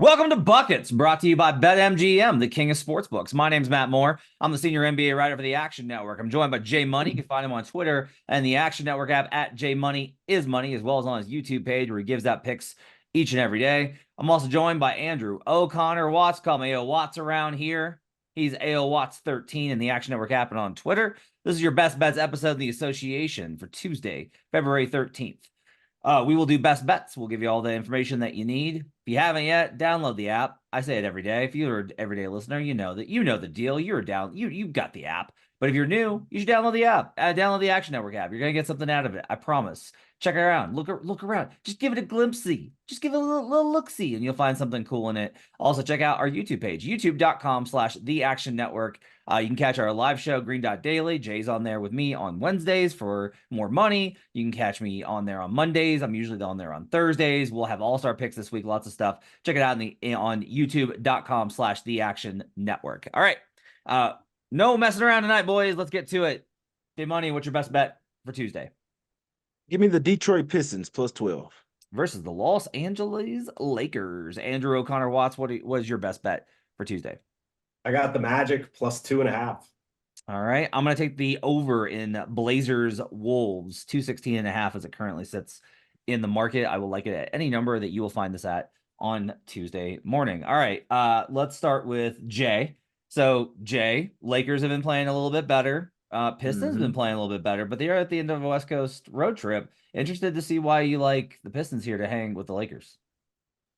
Welcome to Buckets, brought to you by BetMGM, the king of sportsbooks. My name's Matt Moore. I'm the senior NBA writer for the Action Network. I'm joined by Jay Money. You can find him on Twitter and the Action Network app at JMoneyIsMoney, as well as on his YouTube page where he gives out picks each and every day. I'm also joined by Andrew O'Connor Watts. Call me AO Watts around here. He's AO Watts 13 in the Action Network app and on Twitter. This is your Best Bets episode of the association for Tuesday, February 13th. We will do best bets. We'll give you all the information that you need. If you haven't yet, download the app. I say it every day. If you're an everyday listener, you know the deal. You got the app. But if you're new, you should download the app. Download the Action Network app. You're gonna get something out of it. I promise. Check it around. Look around. Just give it a glimpse-see. Just give it a little look-see, and you'll find something cool in it. Also, check out our YouTube page, youtube.com/The Action Network. You can catch our live show, Green Dot Daily. Jay's on there with me on Wednesdays for more money. You can catch me on there on Mondays. I'm usually on there on Thursdays. We'll have all-star picks this week, lots of stuff. Check it out on youtube.com/The Action Network. All right. No messing around tonight, boys. Let's get to it. Day Money, what's your best bet for Tuesday? Give me the Detroit Pistons plus 12. Versus the Los Angeles Lakers. Andrew O'Connor Watts, what is your best bet for Tuesday? I got the Magic plus 2.5. All right. I'm going to take the over in Blazers Wolves, 216.5 as it currently sits in the market. I will like it at any number that you will find this at on Tuesday morning. All right. Let's start with Jay. So, Jay, Lakers have been playing a little bit better. Pistons have been playing a little bit better, but they are at the end of a West Coast road trip. Interested to see why you like the Pistons here to hang with the Lakers.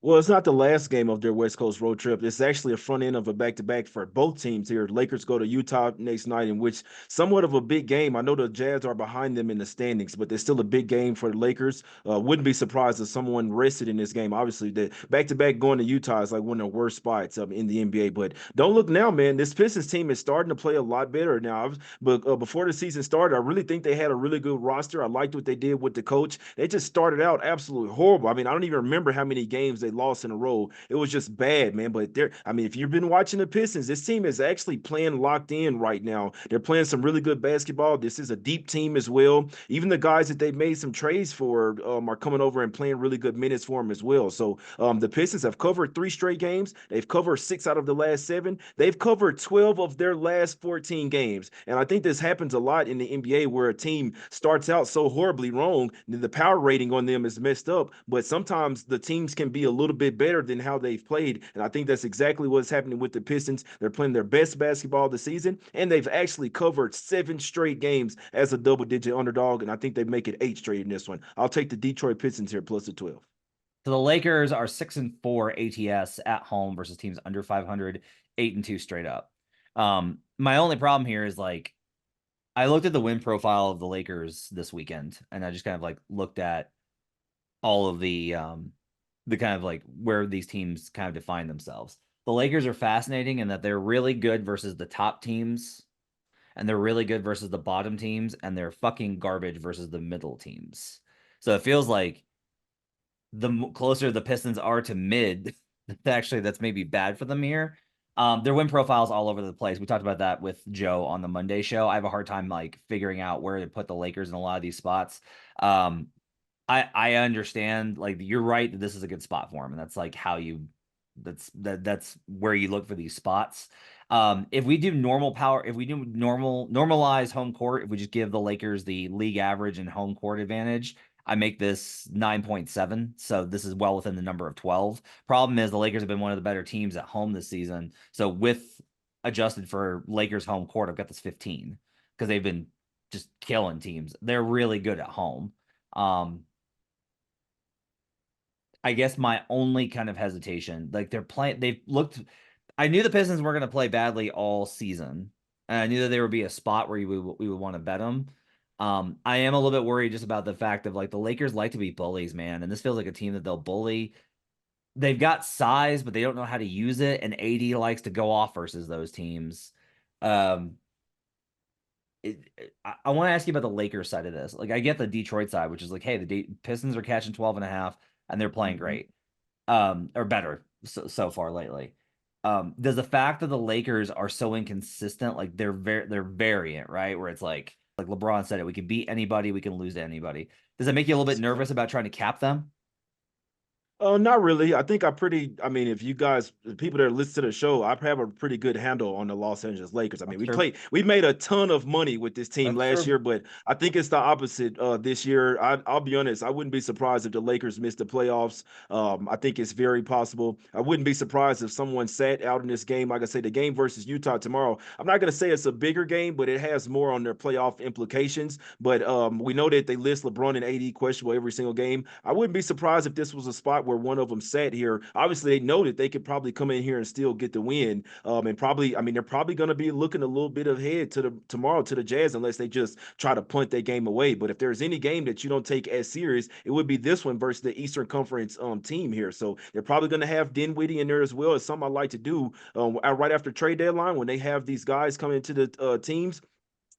Well, it's not the last game of their West Coast road trip. It's actually a front end of a back-to-back for both teams here. Lakers go to Utah next night, in which somewhat of a big game. I know the Jazz are behind them in the standings, but there's still a big game for the Lakers. Wouldn't be surprised if someone rested in this game. Obviously, the back-to-back going to Utah is like one of the worst spots in the NBA. But don't look now, man. This Pistons team is starting to play a lot better now. But before the season started, I really think they had a really good roster. I liked what they did with the coach. They just started out absolutely horrible. I mean, I don't even remember how many games they lost in a row. It was just bad, man. But if you've been watching the Pistons, this team is actually playing locked in right now. They're playing some really good basketball. This is a deep team as well. Even the guys that they've made some trades for are coming over and playing really good minutes for them as well. So the Pistons have covered 3 straight games. They've covered 6 out of the last 7. They've covered 12 of their last 14 games. And I think this happens a lot in the NBA where a team starts out so horribly wrong, the power rating on them is messed up. But sometimes the teams can be a little bit better than how they've played. And I think that's exactly what's happening with the Pistons. They're playing their best basketball this season, and they've actually covered 7 straight games as a double-digit underdog, and I think they make it 8 straight in this one. I'll take the Detroit Pistons here plus the 12. So the Lakers are 6-4 ATS at home versus teams under 500, 8-2 straight up. My only problem here is I looked at the win profile of the Lakers this weekend, and I just kind of looked at all of the kind of where these teams kind of define themselves. The Lakers are fascinating in that they're really good versus the top teams, and they're really good versus the bottom teams, and they're fucking garbage versus the middle teams. So it feels like the closer the Pistons are to mid, actually that's maybe bad for them here. Their win profiles all over the place. We talked about that with Joe on the Monday show. I have a hard time figuring out where to put the Lakers in a lot of these spots. I understand, you're right that this is a good spot for him, and that's that's where you look for these spots. If we do normalize home court, if we just give the Lakers the league average and home court advantage, I make this 9.7. So this is well within the number of 12. Problem is the Lakers have been one of the better teams at home this season. So with adjusted for Lakers home court, I've got this 15 because they've been just killing teams. They're really good at home. I guess my only kind of hesitation, I knew the Pistons weren't going to play badly all season. And I knew that there would be a spot where we would want to bet them. I am a little bit worried just about the fact of the Lakers like to be bullies, man. And this feels like a team that they'll bully. They've got size, but they don't know how to use it. And AD likes to go off versus those teams. I want to ask you about the Lakers side of this. I get the Detroit side, which is hey, the Pistons are catching 12.5 and they're playing great, or better so far lately. Does the fact that the Lakers are so inconsistent, they're variant, right? Where it's like LeBron said it, we can beat anybody, we can lose to anybody. Does that make you a little bit nervous about trying to cap them? Not really. I think I mean, if you guys, the people that listen to the show, I have a pretty good handle on the Los Angeles Lakers. I mean, That's true. we made a ton of money with this team That's last true. year, but I think it's the opposite this year. I'll be honest, I wouldn't be surprised if the Lakers missed the playoffs. I think it's very possible. I wouldn't be surprised if someone sat out in this game. Like I say, the game versus Utah tomorrow, I'm not going to say it's a bigger game, but it has more on their playoff implications. But we know that they list LeBron and AD questionable every single game. I wouldn't be surprised if this was a spot where one of them sat here. Obviously, they know that they could probably come in here and still get the win. And probably, I mean, they're probably going to be looking a little bit ahead to tomorrow to the Jazz unless they just try to punt that game away. But if there's any game that you don't take as serious, it would be this one versus the Eastern Conference team here. So they're probably going to have Dinwiddie in there as well. It's something I like to do right after trade deadline when they have these guys come into the teams.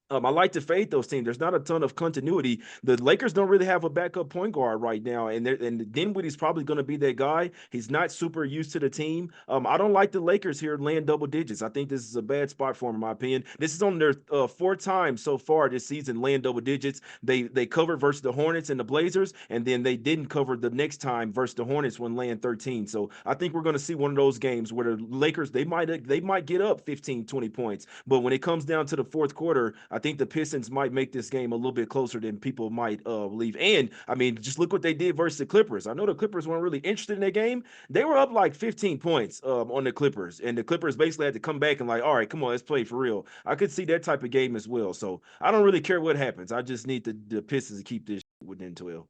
I like to fade those teams. There's not a ton of continuity. The Lakers don't really have a backup point guard right now, and Dinwiddie's probably going to be that guy. He's not super used to the team. I don't like the Lakers here laying double digits. I think this is a bad spot for them, in my opinion. This is on their fourth time so far this season laying double digits. They covered versus the Hornets and the Blazers, and then they didn't cover the next time versus the Hornets when laying 13. So I think we're going to see one of those games where the Lakers they might get up 15, 20 points, but when it comes down to the fourth quarter, I think the Pistons might make this game a little bit closer than people might believe. And I mean, just look what they did versus the Clippers. I know the Clippers weren't really interested in that game. They were up like 15 points on the Clippers, and the Clippers basically had to come back and like, all right, come on, let's play for real. I could see that type of game as well. So I don't really care what happens. I just need the Pistons to keep this within 12.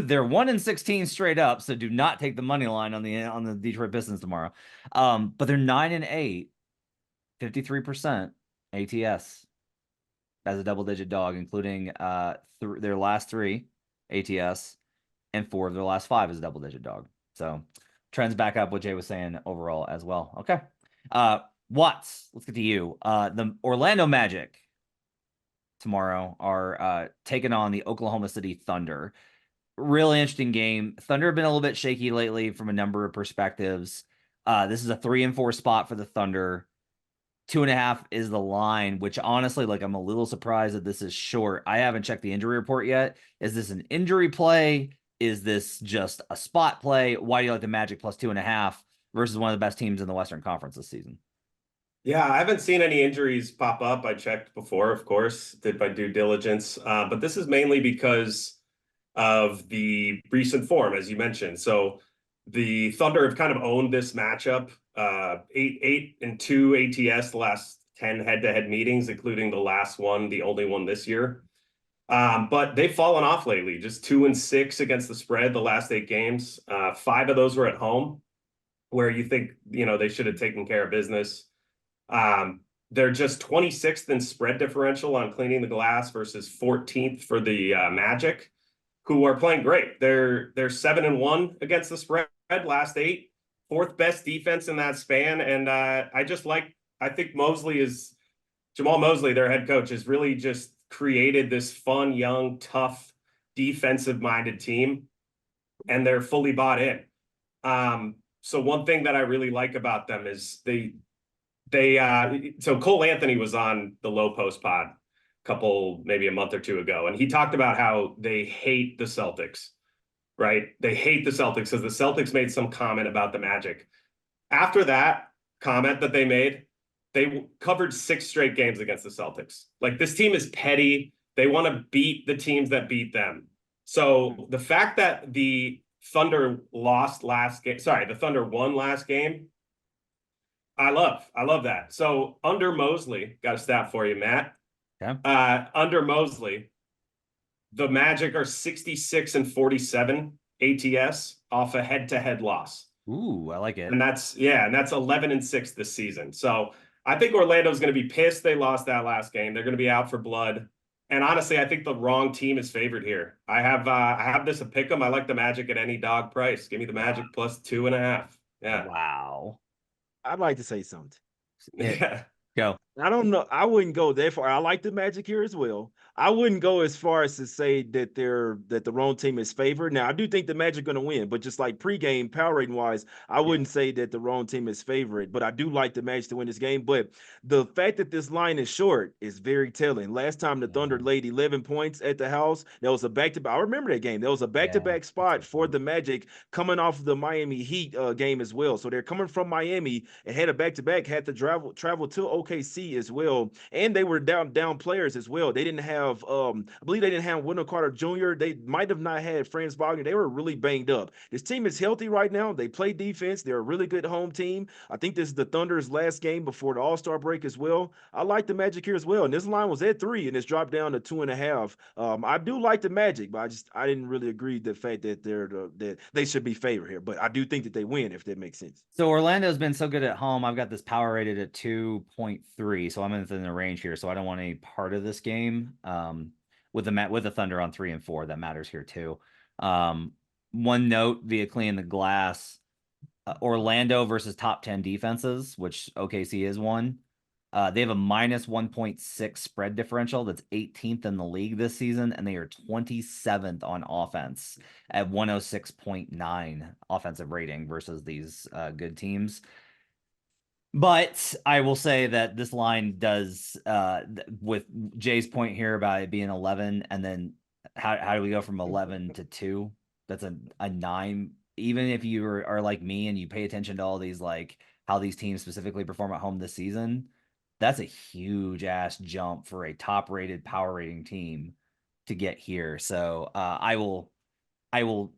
They're 1-16 straight up, so do not take the money line on the Detroit Pistons tomorrow. But they're 9-8, 53% ATS as a double-digit dog, including their last 3 ATS and 4 of their last 5 as a double-digit dog. So trends back up what Jay was saying overall as well. Okay, Watts, let's get to you. The Orlando Magic tomorrow are taking on the Oklahoma City Thunder. Really interesting game. Thunder have been a little bit shaky lately from a number of perspectives. This is a 3 and 4 spot for the Thunder. 2.5 is the line, which honestly, like, I'm a little surprised that this is short. I haven't checked the injury report yet. Is this an injury play? Is this just a spot play? Why do you like the Magic plus 2.5 versus one of the best teams in the Western Conference this season? Yeah, I haven't seen any injuries pop up. I checked before, of course, did my due diligence. But this is mainly because of the recent form, as you mentioned. So the Thunder have kind of owned this matchup. 8-2 ATS the last 10 head-to-head meetings, including the last one, the only one this year. But they've fallen off lately, just 2-6 against the spread the last 8 games. 5 of those were at home, where you think, they should have taken care of business. They're just 26th in spread differential on cleaning the glass versus 14th for the Magic, who are playing great. They're 7-1 against the spread last 8, 4th best defense in that span. And I think Jamal Mosley, their head coach, has really just created this fun, young, tough, defensive-minded team, and they're fully bought in. So one thing that I really like about them is so Cole Anthony was on the Low Post pod maybe a month or 2 ago, and he talked about how they hate the Celtics, right? They hate the Celtics because the Celtics made some comment about the Magic. After that comment that they made, they covered 6 straight games against the Celtics. Like, this team is petty. They want to beat the teams that beat them. So the fact that the Thunder the Thunder won last game, I love that. So under Mosley, got a stat for you, Matt. Yeah. Under Mosley, the Magic are 66-47 ATS off a head-to-head loss. Ooh, I like it. And that's 11-6 this season. So I think Orlando's going to be pissed they lost that last game. They're going to be out for blood. And honestly, I think the wrong team is favored here. I have this a pick 'em. I like the Magic at any dog price. Give me the Magic plus 2.5. Yeah. Wow. I'd like to say something. Yeah. Go. I don't know. I wouldn't go that far. I like the Magic here as well. I wouldn't go as far as to say that the wrong team is favored. Now, I do think the Magic going to win, but just like pregame power rating wise, I wouldn't say that the wrong team is favored. But I do like the Magic to win this game. But the fact that this line is short is very telling. Last time the Thunder laid 11 points at the house, there was a back-to-back. I remember that game. There was a back-to-back spot for the Magic coming off the Miami Heat game as well. So they're coming from Miami and had a back-to-back, had to travel to OKC as well, and they were down players as well. They didn't have I believe they didn't have Wendell Carter Jr. They might have not had Franz Wagner. They were really banged up. This team is healthy right now. They play defense. They're a really good home team. I think this is the Thunder's last game before the All-Star break as well. I like the Magic here as well, and this line was at 3 and it's dropped down to 2.5. I do like the Magic, but I didn't really agree with the fact that that they should be favored here, but I do think that they win, if that makes sense. So Orlando's been so good at home. I've got this power rated at 2.3, so I'm within the range here. So I don't want any part of this game. With the Thunder on 3 and 4, that matters here too. One note via cleaning the glass: Orlando versus top 10 defenses, which OKC is one. They have a minus 1.6 spread differential. That's 18th in the league this season, and they are 27th on offense at 106.9 offensive rating versus these good teams. But I will say that this line does, with Jay's point here about it being 11, and then how do we go from 11 to 2? That's a 9. Even if you are like me and you pay attention to all these, like how these teams specifically perform at home this season, that's a huge ass jump for a top rated power rating team to get here. So I will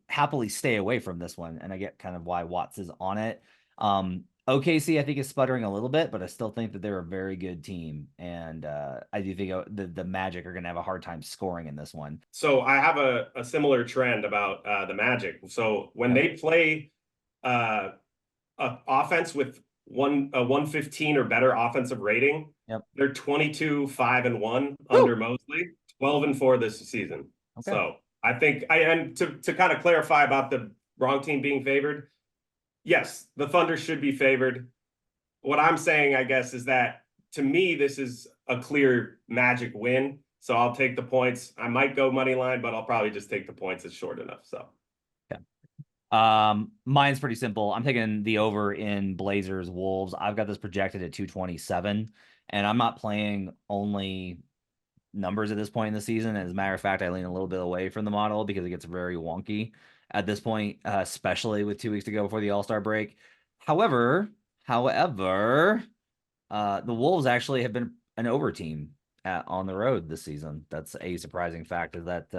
happily stay away from this one, and I get kind of why Watts is on it. OKC, I think, is sputtering a little bit, but I still think that they're a very good team, and I do think the Magic are going to have a hard time scoring in this one. So I have a similar trend about the Magic. So when they play offense with 115 or better offensive rating, they're 22-5-1 under Mosley, 12-4 this season. Okay. So I think and to kind of clarify about the wrong team being favored, yes, the Thunder should be favored. What I'm saying, I guess, is that to me, this is a clear Magic win. So I'll take the points. I might go money line, but I'll probably just take the points. It's short enough. So mine's pretty simple. I'm taking the over in Blazers Wolves. I've got this projected at 227, and I'm not playing only numbers at this point in the season. As a matter of fact, I lean a little bit away from the model because it gets very wonky at this point, especially with 2 weeks to go before the All-Star break. However, the Wolves actually have been an over team on the road this season. That's a surprising fact, is that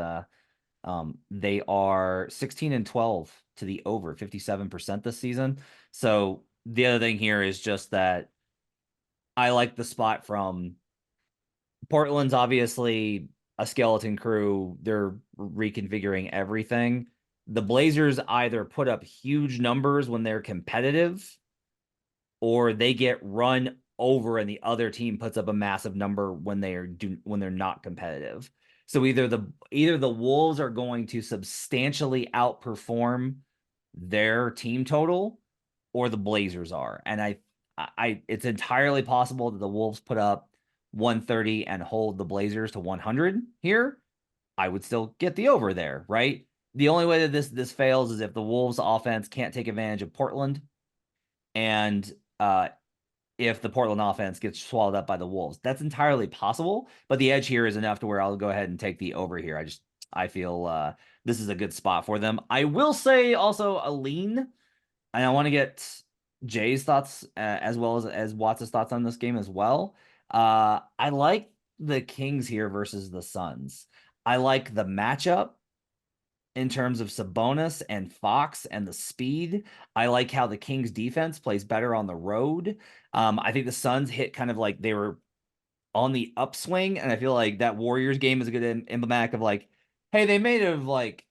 they are 16-12 to the over, 57% this season. So the other thing here is just that I like the spot from Portland's obviously a skeleton crew. They're reconfiguring everything. The Blazers either put up huge numbers when they're competitive, or they get run over and the other team puts up a massive number when they're not competitive. So either the Wolves are going to substantially outperform their team total, or the Blazers are. And it's entirely possible that the Wolves put up 130 and hold the Blazers to 100 here. I would still get the over there, right? The only way that this fails is if the Wolves offense can't take advantage of Portland, and if the Portland offense gets swallowed up by the Wolves. That's entirely possible, but the edge here is enough to where I'll go ahead and take the over here. I feel this is a good spot for them. I will say also a lean, and I want to get Jay's thoughts as well as Watts' thoughts on this game as well. I like the Kings here versus the Suns. I like the matchup in terms of Sabonis and Fox and the speed. I like how the Kings defense plays better on the road. I think the Suns hit kind of like they were on the upswing, and I feel like that Warriors game is a good emblematic of like, hey, they may have like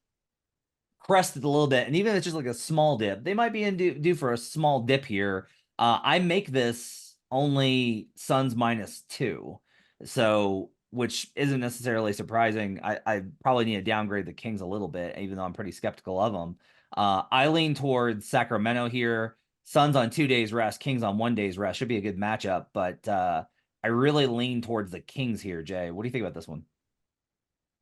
crested a little bit, and even if it's just like a small dip, they might be due for a small dip here. I make this only Suns -2, so which isn't necessarily surprising. I probably need to downgrade the Kings a little bit, even though I'm pretty skeptical of them. I lean towards Sacramento here. Suns on 2 days rest, Kings on 1 day's rest. Should be a good matchup, but I really lean towards the Kings here, Jay. What do you think about this one?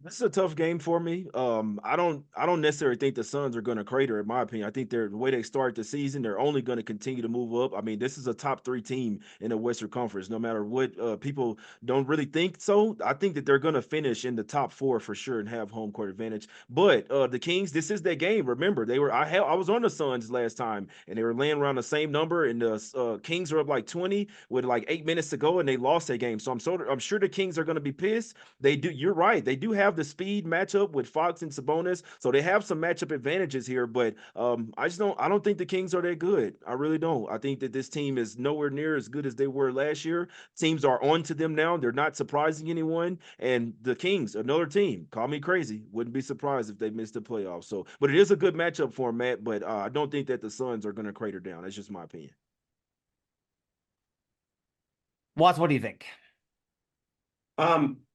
This is a tough game for me. I don't necessarily think the Suns are going to crater, in my opinion. I think they're the way they start the season, they're only going to continue to move up. I mean, this is a top 3 team in the Western Conference, no matter what people don't really think so. I think that they're going to finish in the top 4 for sure and have home court advantage. But the Kings, this is their game. Remember, I was on the Suns last time, and they were laying around the same number, and the Kings were up like 20 with like 8 minutes to go, and they lost that game. So I'm sure the Kings are going to be pissed. They do. You're right. They do have the speed matchup with Fox and Sabonis, so they have some matchup advantages here. But I don't think the Kings are that good. I really don't. I think that this team is nowhere near as good as they were last year. Teams are on to them now. They're not surprising anyone. And the Kings, another team, call me crazy, wouldn't be surprised if they missed the playoffs. So, but it is a good matchup for them, Matt. But I don't think that the Suns are going to crater down. That's just my opinion. Watts, what do you think?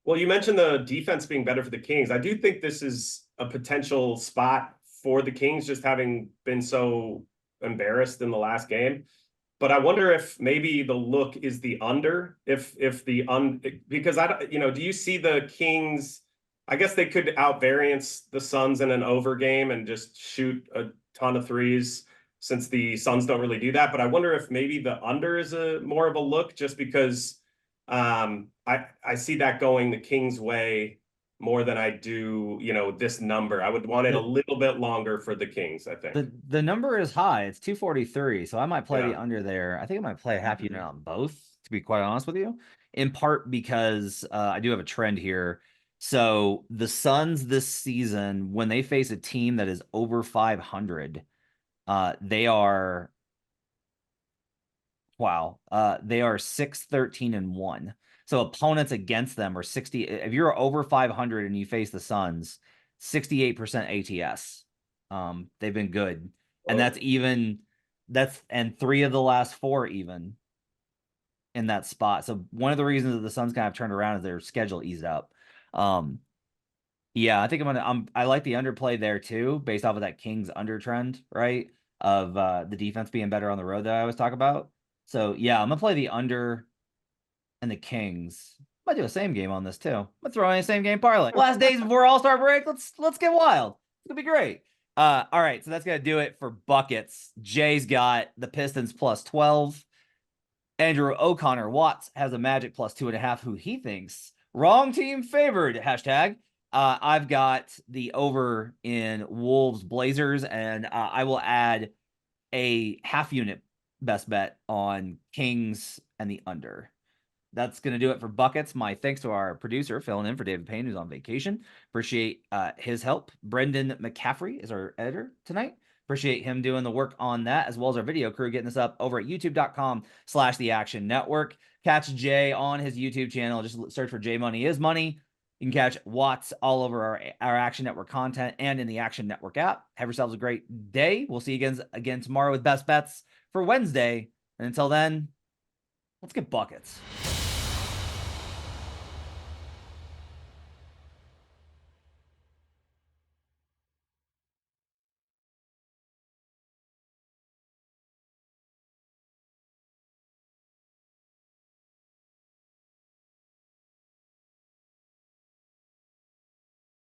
Well, you mentioned the defense being better for the Kings. I do think this is a potential spot for the Kings, just having been so embarrassed in the last game. But I wonder if maybe the look is the under, because do you see the Kings? I guess they could out-variance the Suns in an over game and just shoot a ton of threes, since the Suns don't really do that. But I wonder if maybe the under is more of a look, just because I see that going the Kings' way more than I do, this number. I would want it a little bit longer for the Kings, I think. The number is high. It's 243, so I might play the Yeah. under there. I think I might play a half unit on both, to be quite honest with you, in part because I do have a trend here. So the Suns this season, when they face a team that is over 500, they are 6-13-1. So opponents against them are 60. If you're over 500 and you face the Suns, 68% ATS. They've been good. And and 3 of the last 4 even in that spot. So one of the reasons that the Suns kind of turned around is their schedule eased up. Yeah, I think I like the underplay there too, based off of that Kings under trend, right? Of the defense being better on the road that I always talk about. So yeah, I'm gonna play the under and the Kings. Might do a same game on this too. I'm gonna throw in a same game parlay. Last days before All-Star break. Let's get wild. It's gonna be great. All right, so that's gonna do it for buckets. Jay's got the Pistons plus 12. Andrew O'Connor Watts has a Magic plus 2.5, who he thinks wrong team favored, hashtag. I've got the over in Wolves Blazers, and I will add a half unit best bet on Kings and the under. That's going to do it for buckets. My thanks to our producer filling in for David Payne, who's on vacation. Appreciate his help. Brendan McCaffrey is our editor tonight. Appreciate him doing the work on that, as well as our video crew getting this up over at youtube.com/The Action Network. Catch Jay on his YouTube channel. Just search for Jay Money is Money. You can catch Watts all over our Action Network content and in the Action Network app. Have yourselves a great day. We'll see you again tomorrow with best bets for Wednesday. And until then, let's get buckets.